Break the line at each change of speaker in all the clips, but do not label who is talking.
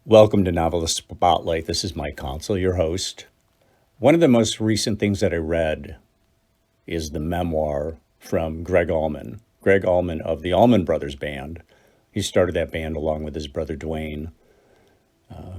Welcome to Novelist Spotlight. This is Mike Consol, your host. One of the most recent things that I read is the memoir from Gregg Allman. Gregg Allman of the Allman Brothers Band. He started that band along with his brother Dwayne,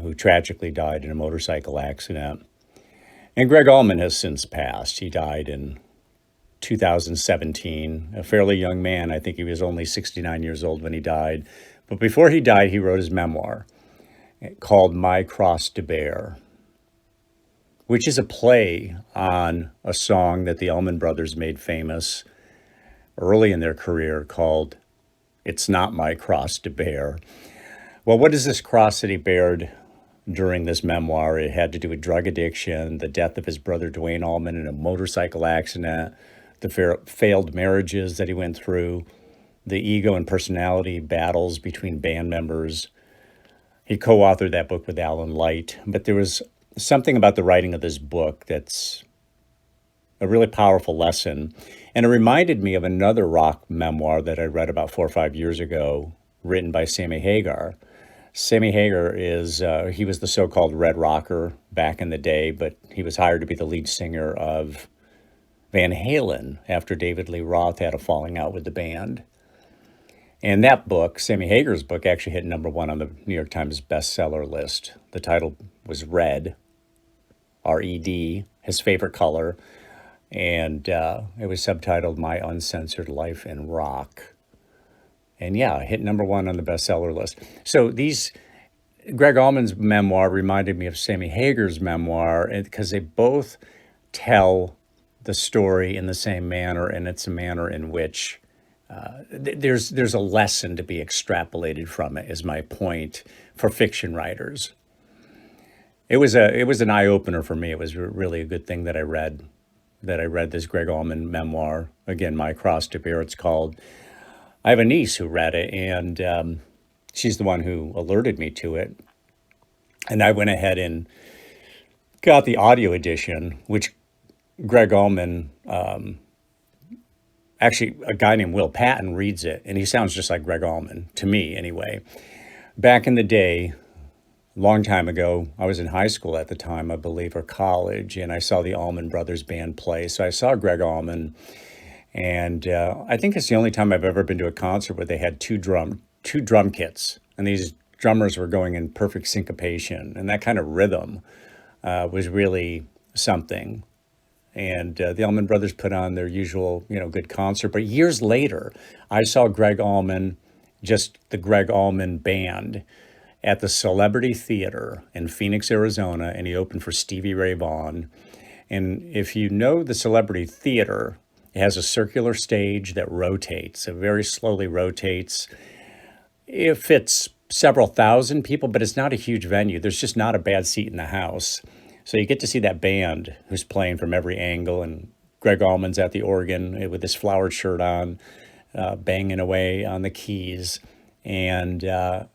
who tragically died in a motorcycle accident. And Gregg Allman has since passed. He died in 2017, a fairly young man. I think he was only 69 years old when he died. But before he died, he wrote his memoir called My Cross to Bear, which is a play on a song that the Allman Brothers made famous early in their career called It's Not My Cross to Bear. Well, what is this cross that he bared during this memoir? It had to do with drug addiction, the death of his brother Dwayne Allman in a motorcycle accident, the failed marriages that he went through, the ego and personality battles between band members. He co-authored that book with Alan Light, but there was something about the writing of this book that's a really powerful lesson. And it reminded me of another rock memoir that I read about 4 or 5 years ago, written by Sammy Hagar. Sammy Hagar he was the so-called Red Rocker back in the day, but he was hired to be the lead singer of Van Halen after David Lee Roth had a falling out with the band. And that book, Sammy Hagar's book, actually hit #1 on the New York Times bestseller list. The title was Red, R-E-D, his favorite color. And it was subtitled My Uncensored Life in Rock. And yeah, it hit #1 on the bestseller list. So Gregg Allman's memoir reminded me of Sammy Hagar's memoir because they both tell the story in the same manner, and it's a manner in which there's a lesson to be extrapolated from it, is my point, for fiction writers. It was an eye opener for me. It was really a good thing that I read this Gregg Allman memoir. Again, My Cross to Bear, it's called. I have a niece who read it, and she's the one who alerted me to it. And I went ahead and got the audio edition, which Gregg Allman, actually, a guy named Will Patton reads it, and he sounds just like Gregg Allman, to me anyway. Back in the day, long time ago, I was in high school at the time, I believe, or college, and I saw the Allman Brothers Band play. So I saw Gregg Allman, and I think it's the only time I've ever been to a concert where they had two drum kits, and these drummers were going in perfect syncopation, and that kind of rhythm was really something. And the Allman Brothers put on their usual, good concert. But years later, I saw Gregg Allman, just the Gregg Allman Band, at the Celebrity Theater in Phoenix, Arizona, and he opened for Stevie Ray Vaughan. And if you know the Celebrity Theater, it has a circular stage that rotates. It very slowly rotates. It fits several thousand people, but it's not a huge venue. There's just not a bad seat in the house. So you get to see that band who's playing from every angle, and Gregg Allman's at the organ with his flowered shirt on, banging away on the keys and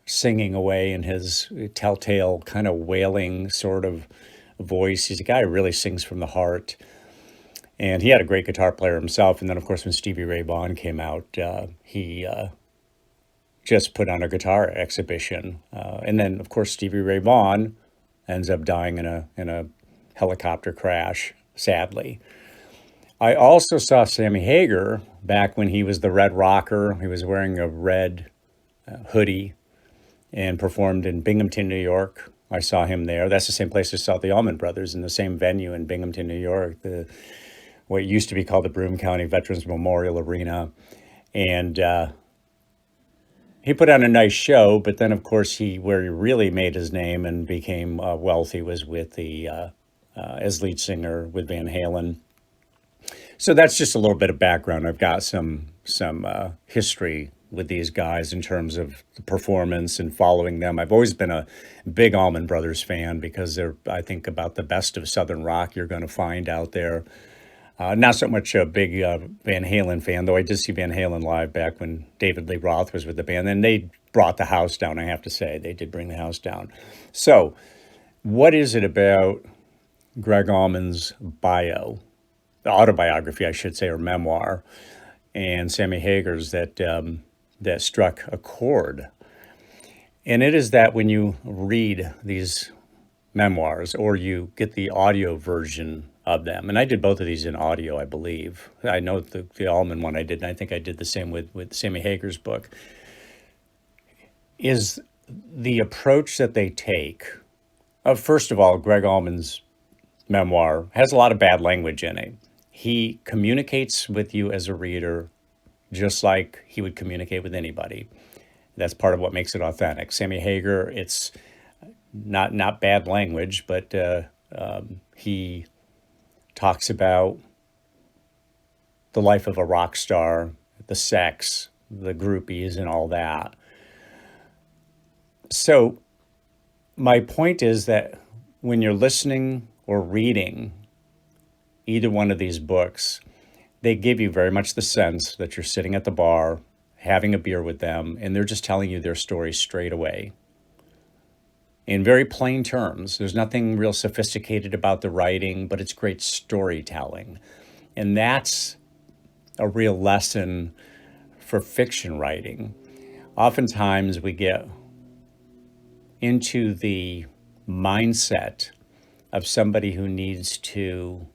singing away in his telltale kind of wailing sort of voice. He's a guy who really sings from the heart. And he had a great guitar player himself. And then, of course, when Stevie Ray Vaughan came out, he just put on a guitar exhibition. And then, of course, Stevie Ray Vaughan ends up dying in a helicopter crash, sadly. I also saw Sammy Hagar back when he was the Red Rocker. He was wearing a red hoodie and performed in Binghamton, New York. I saw him there. That's the same place I saw the Allman Brothers, in the same venue in Binghamton, New York, what used to be called the Broome County Veterans Memorial Arena. And he put on a nice show, but then, of course, where he really made his name and became wealthy was with as lead singer with Van Halen. So that's just a little bit of background. I've got some history with these guys in terms of the performance and following them. I've always been a big Allman Brothers fan because they're, I think, about the best of Southern rock you're going to find out there. Not so much a big Van Halen fan, though I did see Van Halen live back when David Lee Roth was with the band. And they brought the house down, I have to say. They did bring the house down. So what is it about Gregg Allman's autobiography, I should say, or memoir, and Sammy Hagar's that struck a chord? And it is that when you read these memoirs or you get the audio version of them, and I did both of these in audio, I believe. I know the Allman one I did, and I think I did the same with Sammy Hagar's book, is the approach that they take. First of all, Gregg Allman's memoir has a lot of bad language in it. He communicates with you as a reader just like he would communicate with anybody. That's part of what makes it authentic. Sammy Hagar, it's not bad language, but he talks about the life of a rock star, the sex, the groupies, and all that. So my point is that when you're listening or reading either one of these books, they give you very much the sense that you're sitting at the bar, having a beer with them, and they're just telling you their story straight away. In very plain terms, there's nothing real sophisticated about the writing, but it's great storytelling. And that's a real lesson for fiction writing. Oftentimes we get into the mindset of somebody who needs to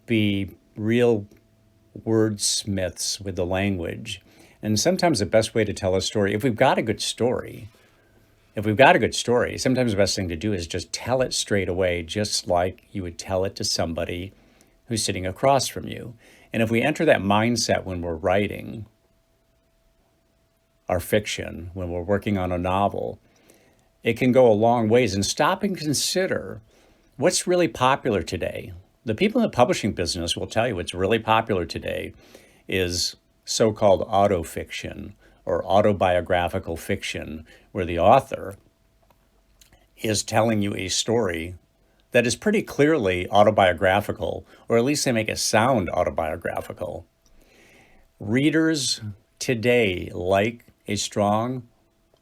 be real wordsmiths with the language. And sometimes the best way to tell a story, if we've got a good story, sometimes the best thing to do is just tell it straight away, just like you would tell it to somebody who's sitting across from you. And if we enter that mindset when we're writing our fiction, when we're working on a novel, it can go a long ways. And stop and consider what's really popular today. The people in the publishing business will tell you what's really popular today is so-called autofiction or autobiographical fiction, where the author is telling you a story that is pretty clearly autobiographical, or at least they make it sound autobiographical. Readers today like a strong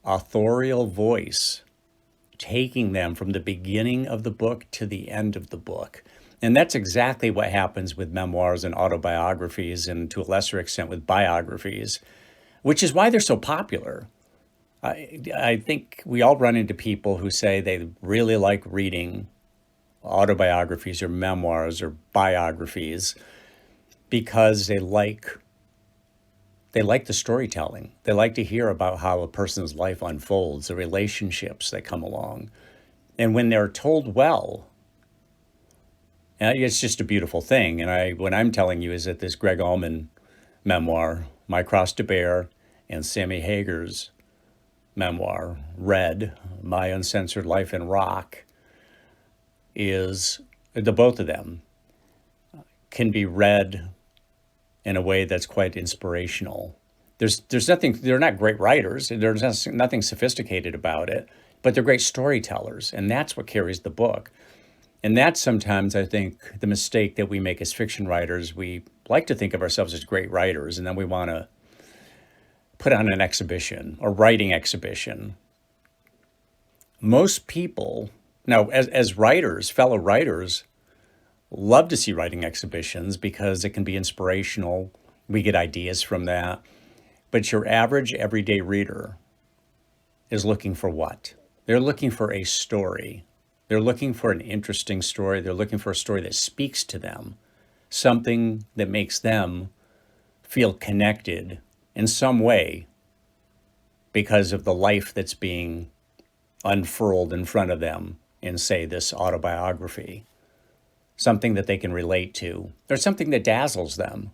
authorial voice taking them from the beginning of the book to the end of the book. And that's exactly what happens with memoirs and autobiographies, and to a lesser extent with biographies, which is why they're so popular. I think we all run into people who say they really like reading autobiographies or memoirs or biographies because they like the storytelling. They like to hear about how a person's life unfolds, the relationships that come along. And when they're told well, it's just a beautiful thing. And what I'm telling you is that this Gregg Allman memoir, My Cross to Bear, and Sammy Hagar's memoir, Red, My Uncensored Life in Rock, is the both of them can be read in a way that's quite inspirational. There's nothing, they're not great writers, there's nothing sophisticated about it, but they're great storytellers, and that's what carries the book. And that's sometimes, I think, the mistake that we make as fiction writers. We like to think of ourselves as great writers, and then we want to put on an exhibition, a writing exhibition. Most people, now, as writers, fellow writers, love to see writing exhibitions because it can be inspirational. We get ideas from that. But your average everyday reader is looking for what? They're looking for a story. They're looking for an interesting story. They're looking for a story that speaks to them, something that makes them feel connected in some way because of the life that's being unfurled in front of them in, say, this autobiography. Something that they can relate to, or something that dazzles them,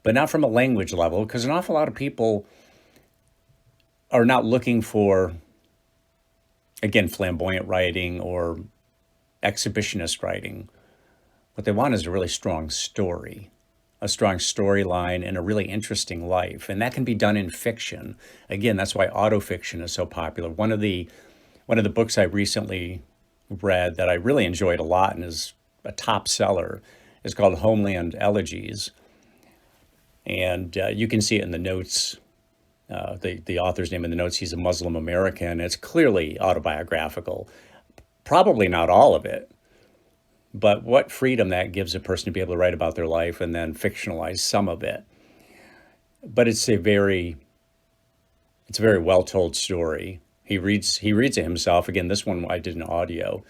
but not from a language level, because an awful lot of people are not looking for, again, flamboyant writing or exhibitionist writing. What they want is a really strong story, a strong storyline, and a really interesting life. And that can be done in fiction. Again, that's why autofiction is so popular. One of the books I recently read that I really enjoyed a lot and is a top seller is called Homeland Elegies. And you can see it in the notes, the author's name in the notes. He's a Muslim American. It's clearly autobiographical. Probably not all of it, but what freedom that gives a person to be able to write about their life and then fictionalize some of it. But it's a very It's a very well told story. He reads it himself. Again, this one I did in audio.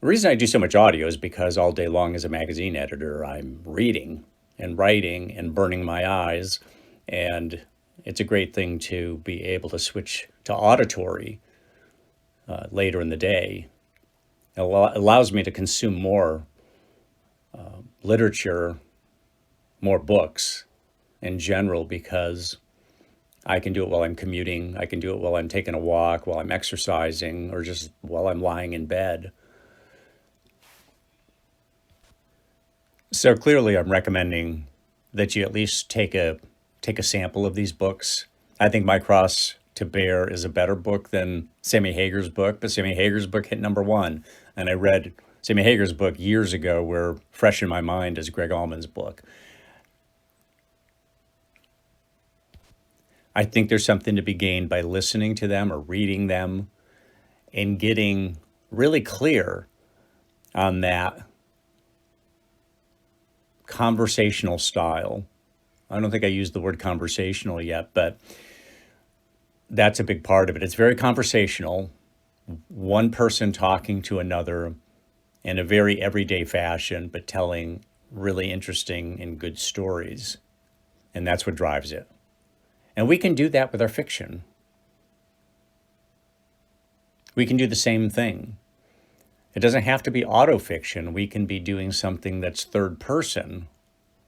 The reason I do so much audio is because all day long as a magazine editor, I'm reading and writing and burning my eyes. And it's a great thing to be able to switch to auditory later in the day. It allows me to consume more literature, more books in general, because I can do it while I'm commuting. I can do it while I'm taking a walk, while I'm exercising, or just while I'm lying in bed. So clearly, I'm recommending that you at least take a sample of these books. I think My Cross to Bear is a better book than Sammy Hagar's book, but Sammy Hagar's book hit number one. And I read Sammy Hagar's book years ago, where fresh in my mind is Gregg Allman's book. I think there's something to be gained by listening to them or reading them and getting really clear on that conversational style. I don't think I used the word conversational yet, but that's a big part of it. It's very conversational, one person talking to another in a very everyday fashion, but telling really interesting and good stories. And that's what drives it. And we can do that with our fiction. We can do the same thing. It doesn't have to be autofiction. We can be doing something that's third person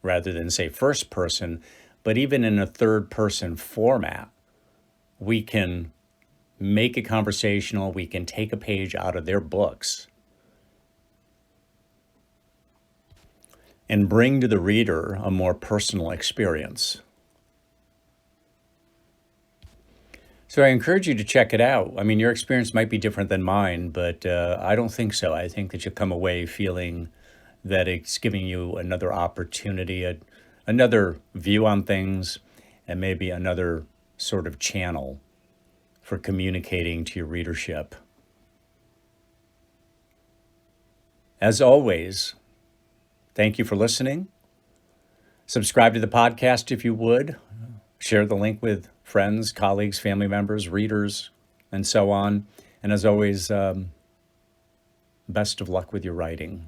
rather than, say, first person. But even in a third person format, we can make it conversational. We can take a page out of their books and bring to the reader a more personal experience. So I encourage you to check it out. I mean, your experience might be different than mine, but I don't think so. I think that you'll come away feeling that it's giving you another opportunity, another view on things, and maybe another sort of channel for communicating to your readership. As always, thank you for listening. Subscribe to the podcast if you would. Share the link with friends, colleagues, family members, readers, and so on. And as always, best of luck with your writing.